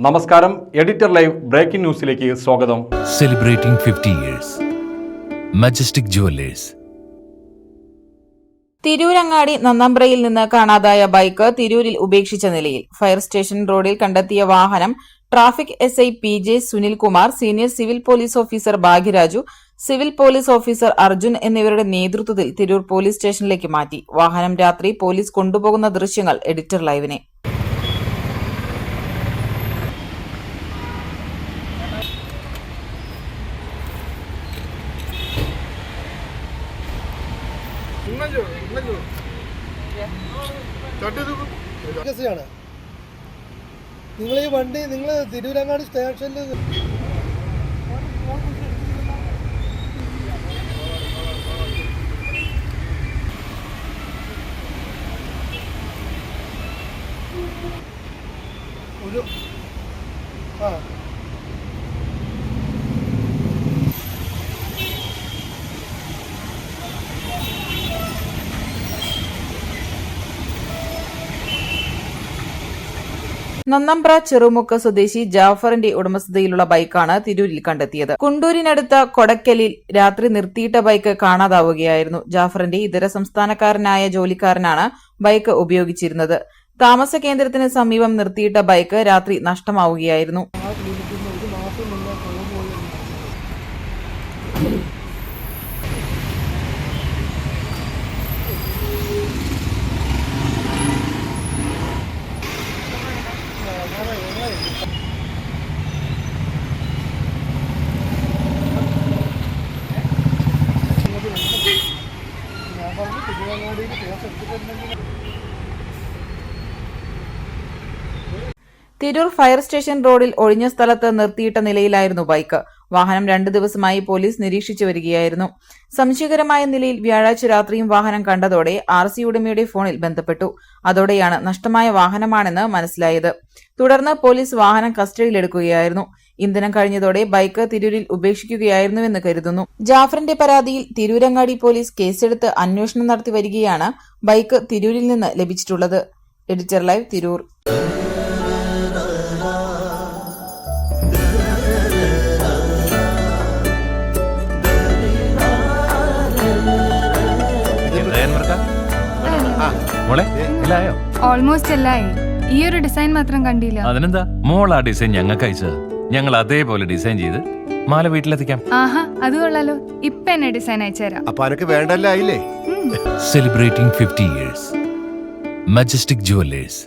നമസ്കാരം. Editor live breaking ന്യൂസിലേക്ക് സ്വാഗതം. Celebrating 50 years. Majestic jewellers. Tirurangadi നന്നമ്പ്രയിൽ നിന്ന് കാണാതായ ബൈക്ക് തിരൂരിൽ ഉപേക്ഷിച്ച നിലയിൽ. ഫയർ സ്റ്റേഷൻ റോഡിൽ കണ്ടെത്തിയ വാഹനം traffic SI PJ Sunilkumar, senior civil police officer Bhagyaraju, civil police officer Arjun എന്നിവരുടെ നേതൃത്വത്തിൽ തിരൂർ പോലീസ് സ്റ്റേഷനിലേക്ക് മാറ്റി. വാഹനം രാത്രി പോലീസ് കൊണ്ടുപോകുന്ന ദൃശ്യങ്ങൾ എഡിറ്റർ ലൈവിനെ. നിങ്ങൾ ഈ വണ്ടി തിരൂരങ്ങാടി സ്റ്റേഷനിൽ ഒരു നന്നമ്പ്ര ചെറുമുക്ക് സ്വദേശി ജാഫറിന്റെ ഉടമസ്ഥതയിലുള്ള ബൈക്കാണ് തിരൂരിൽ കണ്ടെത്തിയത്. കുണ്ടൂരിനടുത്ത കൊടക്കലിൽ രാത്രി നിർത്തിയിട്ട ബൈക്ക് കാണാതാവുകയായിരുന്നു. ജാഫറിന്റെ ഇതര സംസ്ഥാനക്കാരനായ ജോലിക്കാരനാണ് ബൈക്ക് ഉപയോഗിച്ചിരുന്നത്. താമസ കേന്ദ്രത്തിന് സമീപം നിർത്തിയിട്ട ബൈക്ക് രാത്രി നഷ്ടമാവുകയായിരുന്നു. തിരൂർ ഫയർ സ്റ്റേഷൻ റോഡിൽ ഒഴിഞ്ഞ സ്ഥലത്ത് നിർത്തിയിട്ട നിലയിലായിരുന്നു ബൈക്ക്. വാഹനം 2 ദിവസമായി പോലീസ് നിരീക്ഷിച്ചു വരികയായിരുന്നു. സംശയകരമായ നിലയിൽ വ്യാഴാഴ്ച രാത്രിയും വാഹനം കണ്ടതോടെ RC ഉടമയുടെ ഫോണിൽ ബന്ധപ്പെട്ടു. അതോടെയാണ് നഷ്ടമായ വാഹനമാണെന്ന് മനസ്സിലായത്. തുടർന്ന് പോലീസ് വാഹനം കസ്റ്റഡിയിലെടുക്കുകയായിരുന്നു. ഇന്ധനം കഴിഞ്ഞതോടെ ബൈക്ക് തിരൂരിൽ ഉപേക്ഷിക്കുകയായിരുന്നുവെന്ന് കരുതുന്നു. ജാഫറിന്റെ പരാതിയിൽ തിരൂരങ്ങാടി പോലീസ് കേസെടുത്ത് അന്വേഷണം നടത്തി വരികയാണ്. ബൈക്ക് തിരൂരിൽ നിന്ന് ലഭിച്ചിട്ടുള്ളത്. Editor live, Tirur. ഓൾമോസ്റ്റ് എല്ലായി. ഈ ഒരു ഡിസൈൻ മാത്രം കണ്ടില്ല. അതിനെന്താ, മോൾ ആ ഡിസൈൻ ഞങ്ങൾക്ക് അയച്ചത്. ഞങ്ങൾ അതേപോലെ ഡിസൈൻ ചെയ്ത് മാല വീട്ടിലെത്തിക്കാം. ആഹാ, അത് കൊള്ളാലോ. ഇപ്പൊ എന്നെ ഡിസൈൻ അയച്ചുതരാം. അപ്പൊ അനക്ക് വേണ്ടല്ലേ? Celebrating 50 years. Majestic jewellers.